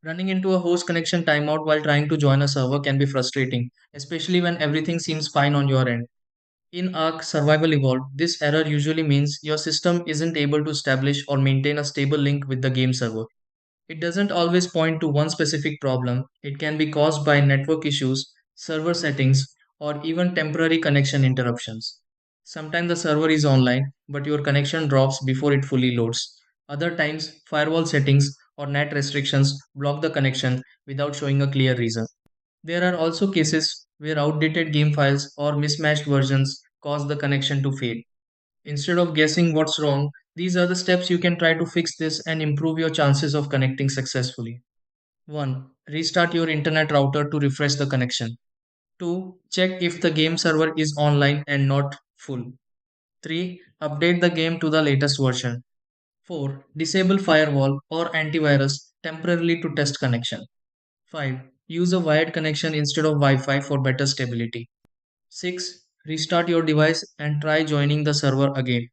Running into a host connection timeout while trying to join a server can be frustrating, especially when everything seems fine on your end. In Ark Survival Evolved, this error usually means your system isn't able to establish or maintain a stable link with the game server. It doesn't always point to one specific problem, it can be caused by network issues, server settings, or even temporary connection interruptions. Sometimes the server is online, but your connection drops before it fully loads. Other times, firewall settings or net restrictions block the connection without showing a clear reason. There are also cases where outdated game files or mismatched versions cause the connection to fail. Instead of guessing what's wrong, these are the steps you can try to fix this and improve your chances of connecting successfully. 1. Restart your internet router to refresh the connection. 2. Check if the game server is online and not full. 3. Update the game to the latest version. 4. Disable firewall or antivirus temporarily to test connection. 5. Use a wired connection instead of Wi Fi for better stability. 6. Restart your device and try joining the server again.